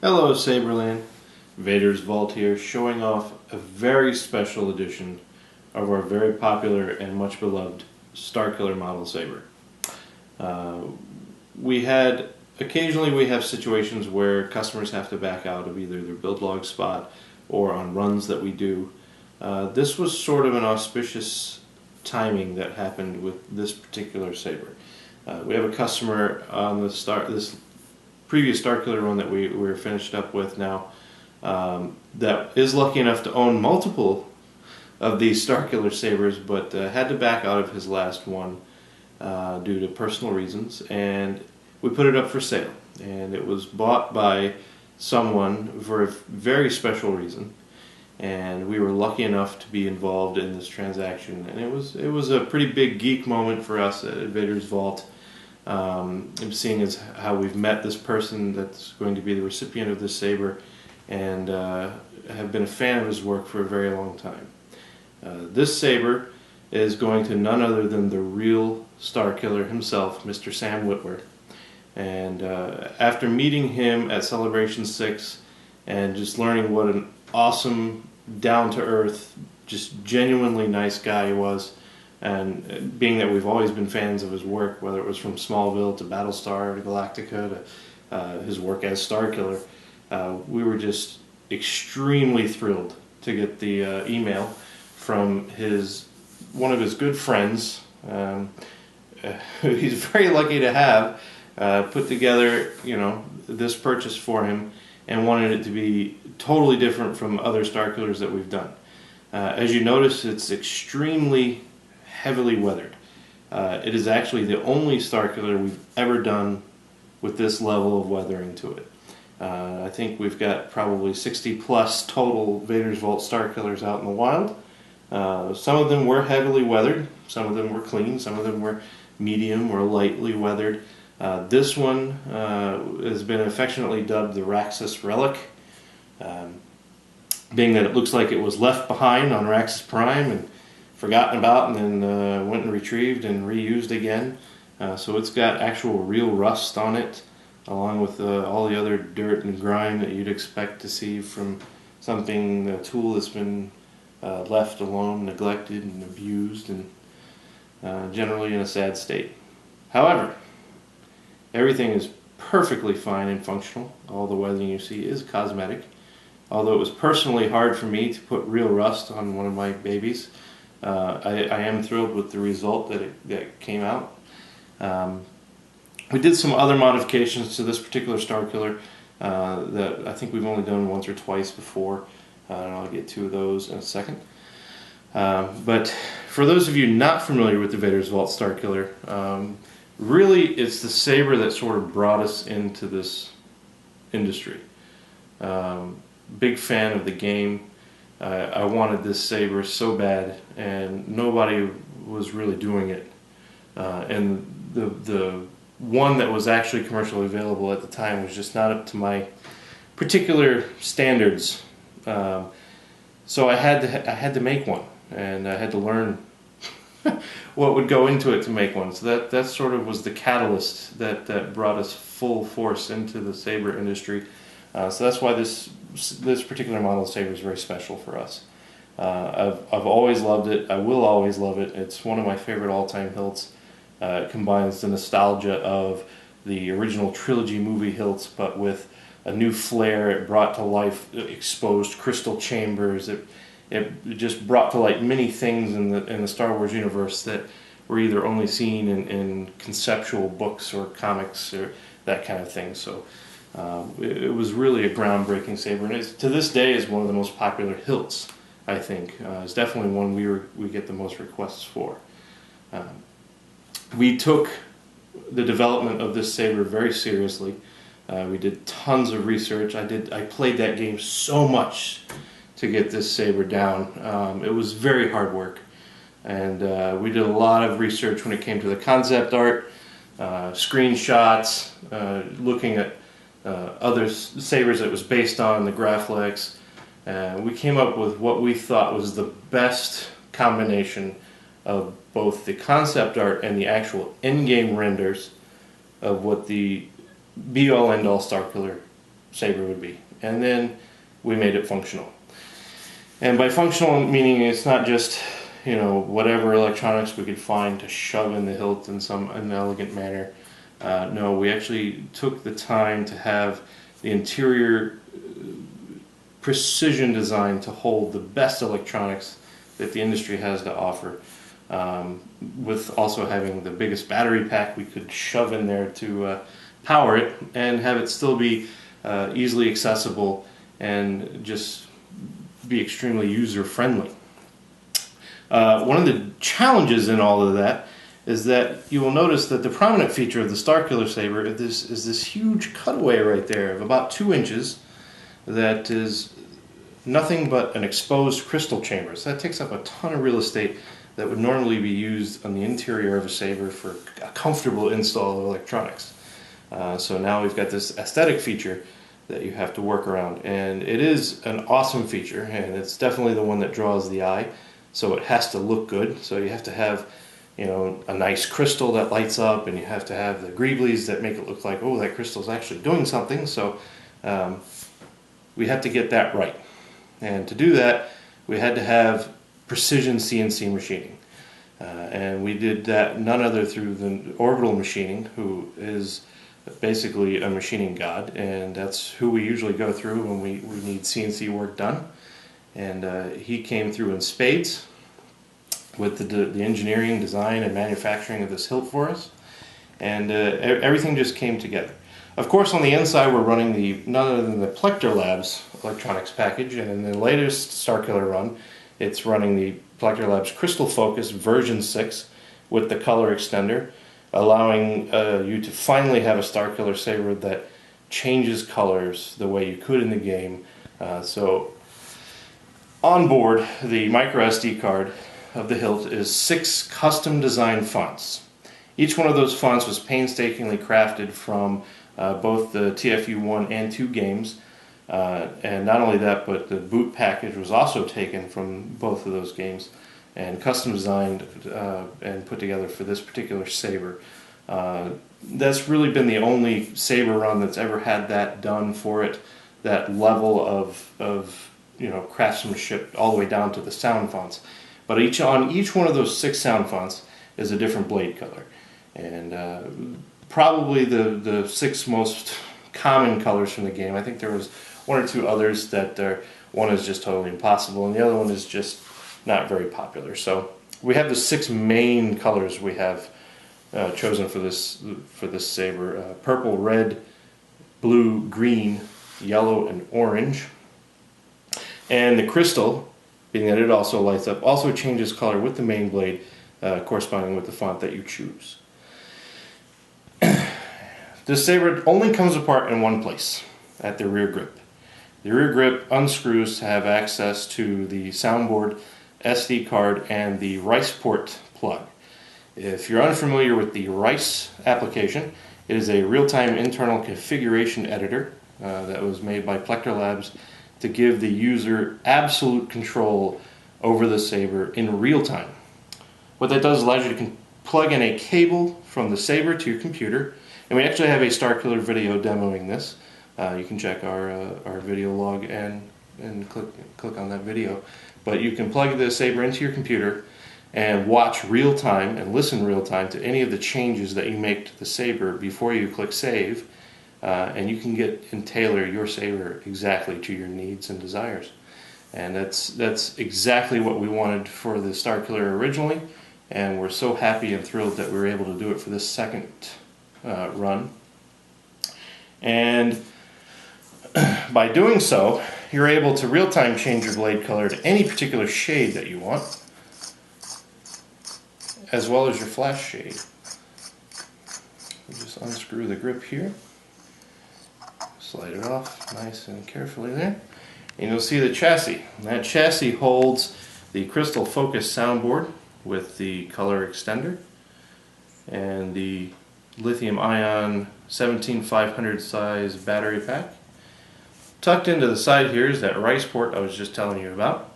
Hello Saberland, Vader's Vault here, showing off a very special edition of our very popular and much beloved Starkiller model saber. Occasionally we have situations where customers have to back out of either their build log spot or on runs that we do. This was sort of an auspicious timing that happened with this particular saber. We have a customer on this previous Starkiller run that we're finished up with now that is lucky enough to own multiple of these Starkiller sabers, but had to back out of his last one due to personal reasons, and we put it up for sale, and it was bought by someone for a very special reason, and we were lucky enough to be involved in this transaction, and it was a pretty big geek moment for us at Vader's Vault. Seeing as how we've met this person that's going to be the recipient of this saber, and have been a fan of his work for a very long time. This saber is going to none other than the real Starkiller himself, Mr. Sam Whitworth. And after meeting him at Celebration 6 and just learning what an awesome, down-to-earth, just genuinely nice guy he was, and being that we've always been fans of his work, whether it was from Smallville to Battlestar to Galactica to his work as Starkiller, we were just extremely thrilled to get the email from one of his good friends. He's very lucky to have put together, this purchase for him, and wanted it to be totally different from other Starkillers that we've done. As you notice, it's extremely heavily weathered. It is actually the only Starkiller we've ever done with this level of weathering to it. I think we've got probably 60 plus total Vader's Vault Starkillers out in the wild. Some of them were heavily weathered, some of them were clean, some of them were medium or lightly weathered. This one has been affectionately dubbed the Raxus Relic, being that it looks like it was left behind on Raxus Prime and forgotten about, and then went and retrieved and reused again. So it's got actual real rust on it, along with all the other dirt and grime that you'd expect to see from a tool that's been left alone, neglected, and abused, and generally in a sad state. However, everything is perfectly fine and functional. All the weathering you see is cosmetic, although it was personally hard for me to put real rust on one of my babies. I am thrilled with the result that came out. We did some other modifications to this particular Starkiller that I think we've only done once or twice before, and I'll get to those in a second. But for those of you not familiar with the Vader's Vault Starkiller, really it's the saber that sort of brought us into this industry. Big fan of the game. I wanted this saber so bad, and nobody was really doing it. And the one that was actually commercially available at the time was just not up to my particular standards. So I had to make one, and I had to learn what would go into it to make one. So that sort of was the catalyst that brought us full force into the saber industry. So that's why this particular model of saber is very special for us. I've always loved it. I will always love it. It's one of my favorite all-time hilts. It combines the nostalgia of the original trilogy movie hilts, but with a new flair. It brought to life exposed crystal chambers. It just brought to light many things in the Star Wars universe that were either only seen in conceptual books or comics or that kind of thing. So it was really a groundbreaking saber, and to this day is one of the most popular hilts. I think it's definitely one we get the most requests for. We took the development of this saber very seriously. We did tons of research. I played that game so much to get this saber down. It was very hard work, and we did a lot of research when it came to the concept art, screenshots, looking at other sabers that it was based on, the Graphics. We came up with what we thought was the best combination of both the concept art and the actual in-game renders of what the be-all end-all Starkiller saber would be. And then we made it functional. And by functional meaning it's not just, you know, whatever electronics we could find to shove in the hilt in some inelegant manner. No, we actually took the time to have the interior precision design to hold the best electronics that the industry has to offer, with also having the biggest battery pack we could shove in there to power it and have it still be easily accessible and just be extremely user-friendly. One of the challenges in all of that is that you will notice that the prominent feature of the Starkiller saber is this huge cutaway right there of about 2 inches that is nothing but an exposed crystal chamber. So that takes up a ton of real estate that would normally be used on the interior of a saber for a comfortable install of electronics. So now we've got this aesthetic feature that you have to work around, and it is an awesome feature, and it's definitely the one that draws the eye. So it has to look good. So you have to have, you know, a nice crystal that lights up, and you have to have the greeblies that make it look like, oh, that crystal's actually doing something. So we had to get that right. And to do that, we had to have precision CNC machining. And we did that none other through the Orbital Machining, who is basically a machining god, and that's who we usually go through when we need CNC work done. And he came through in spades with the engineering, design, and manufacturing of this hilt for us. And everything just came together. Of course, on the inside, we're running none other than the Plector Labs electronics package, and in the latest Starkiller run, it's running the Plector Labs Crystal Focus version 6 with the color extender, allowing you to finally have a Starkiller saber that changes colors the way you could in the game. So on board, the micro SD card of the hilt is 6 custom designed fonts. Each one of those fonts was painstakingly crafted from both the TFU 1 and 2 games. And not only that, but the boot package was also taken from both of those games and custom designed and put together for this particular saber. That's really been the only saber run that's ever had that done for it, that level of you know, craftsmanship all the way down to the sound fonts. But on each one of those 6 sound fonts is a different blade color. And probably the 6 most common colors from the game. I think there was 1 or 2 others that one is just totally impossible and the other one is just not very popular. So we have the 6 main colors we have chosen for this saber: purple, red, blue, green, yellow, and orange. And the crystal, being that it also lights up, also changes color with the main blade, corresponding with the font that you choose. This saber only comes apart in one place, at the rear grip. The rear grip unscrews to have access to the soundboard, SD card, and the Rice port plug. If you're unfamiliar with the Rice application, it is a real-time internal configuration editor that was made by Plector Labs to give the user absolute control over the saber in real time. What that does allows you to plug in a cable from the saber to your computer, and we actually have a Starkiller video demoing this. You can check our video log and click on that video. But you can plug the saber into your computer and watch real time and listen real time to any of the changes that you make to the saber before you click save, and you can get and tailor your saber exactly to your needs and desires. And that's exactly what we wanted for the Starkiller originally, and we're so happy and thrilled that we were able to do it for this second run. And by doing so, you're able to real-time change your blade color to any particular shade that you want, as well as your flash shade. Just unscrew the grip here, slide it off nice and carefully there, and you'll see the chassis. And that chassis holds the Crystal Focus soundboard with the color extender and the lithium-ion 17500 size battery pack. Tucked into the side here is that Rice port I was just telling you about.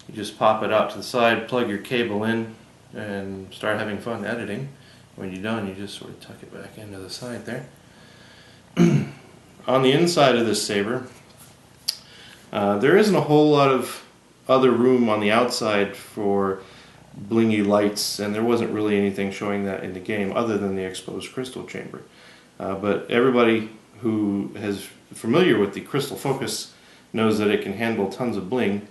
You just pop it out to the side, plug your cable in, and start having fun editing. When you're done, you just sort of tuck it back into the side there. on the inside of this saber, there isn't a whole lot of other room on the outside for blingy lights, and there wasn't really anything showing that in the game other than the exposed crystal chamber. But everybody who is familiar with the crystal focus knows that it can handle tons of bling.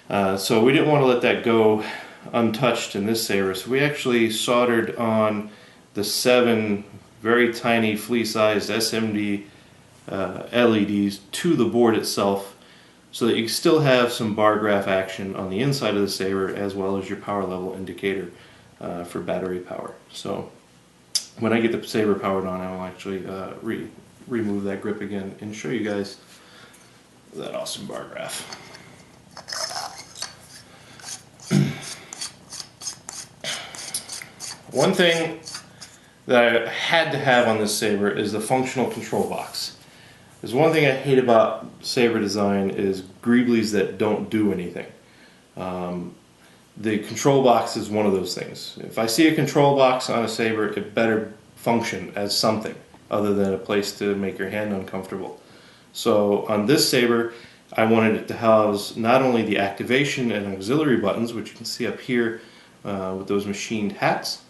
So we didn't want to let that go untouched in this saber, so we actually soldered on the 7 very tiny flea-sized SMD LEDs to the board itself, so that you still have some bar graph action on the inside of the saber, as well as your power level indicator for battery power. So when I get the saber powered on, I will actually remove that grip again and show you guys that awesome bar graph. One thing that I had to have on this saber is the functional control box. There's one thing I hate about saber design is greeblies that don't do anything. The control box is one of those things. If I see a control box on a saber, it better function as something other than a place to make your hand uncomfortable. So on this saber, I wanted it to house not only the activation and auxiliary buttons, which you can see up here with those machined hats,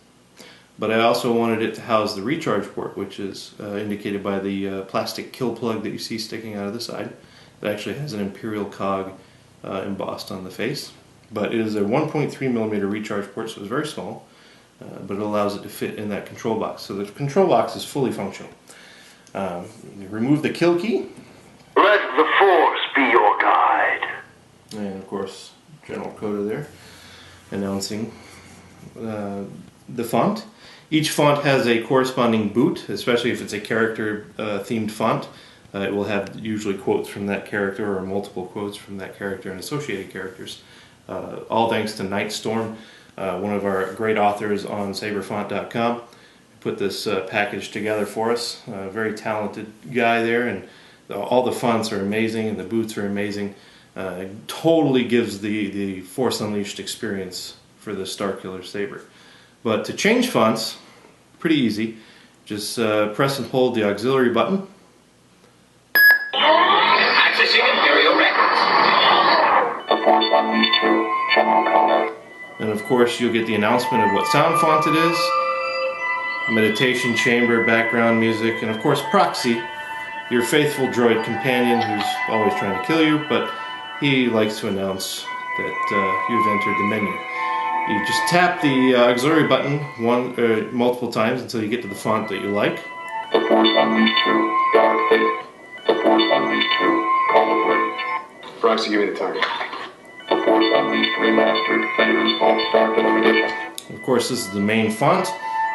but I also wanted it to house the recharge port, which is indicated by the plastic kill plug that you see sticking out of the side. It actually has an Imperial cog embossed on the face. But it is a 1.3mm recharge port, so it's very small, but it allows it to fit in that control box. So the control box is fully functional. Remove the kill key. Let the Force be your guide. And of course, General Coda there, announcing the font. Each font has a corresponding boot, especially if it's a character themed font. It will have usually quotes from that character or multiple quotes from that character and associated characters. All thanks to Nightstorm, one of our great authors on saberfont.com. Put this package together for us. Very talented guy there, and all the fonts are amazing and the boots are amazing. Totally gives the Force Unleashed experience for the Starkiller saber. But to change fonts, pretty easy. Just press and hold the auxiliary button. Accessing Imperial records. And of course you'll get the announcement of what sound font it is, meditation chamber, background music, and of course Proxy, your faithful droid companion who's always trying to kill you, but he likes to announce that you've entered the menu. You just tap the auxiliary button multiple times until you get to the font that you like. Proxy, give me the target. Of course, this is the main font.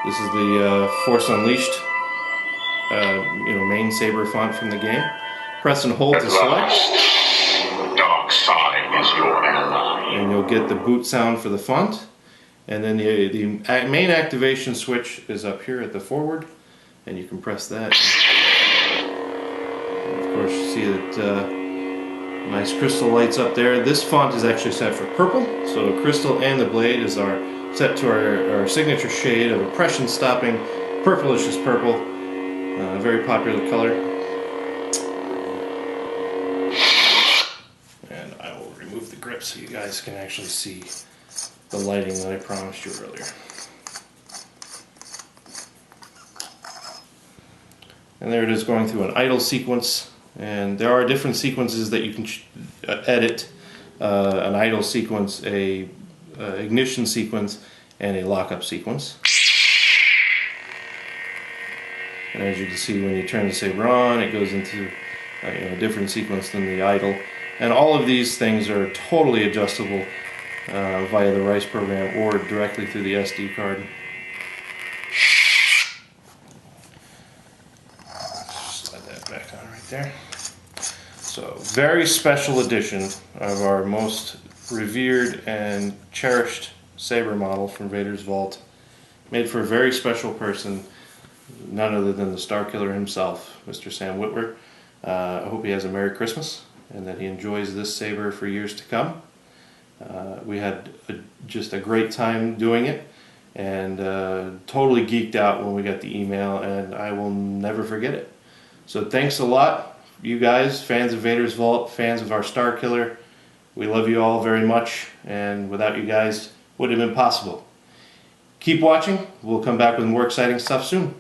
This is the Force Unleashed, main saber font from the game. Press and hold to select. The dark side is your ally. And you'll get the boot sound for the font. And then the main activation switch is up here at the forward, and you can press that. And of course, you see that nice crystal lights up there. This font is actually set for purple, so crystal and the blade is set to our signature shade of oppression stopping, purplicious purple, very popular color. And I will remove the grip so you guys can actually see the lighting that I promised you earlier. And there it is going through an idle sequence, and there are different sequences that you can edit. An idle sequence, a ignition sequence, and a lockup sequence. And as you can see, when you turn the saber on, it goes into a different sequence than the idle. And all of these things are totally adjustable via the RICE program or directly through the SD card. Slide that back on right there. So, very special edition of our most revered and cherished saber model from Vader's Vault. Made for a very special person, none other than the Starkiller himself, Mr. Sam Witwer. I hope he has a Merry Christmas and that he enjoys this saber for years to come. We had just a great time doing it, and totally geeked out when we got the email, and I will never forget it. So thanks a lot, you guys, fans of Vader's Vault, fans of our Starkiller. We love you all very much, and without you guys, wouldn't have been possible. Keep watching. We'll come back with more exciting stuff soon.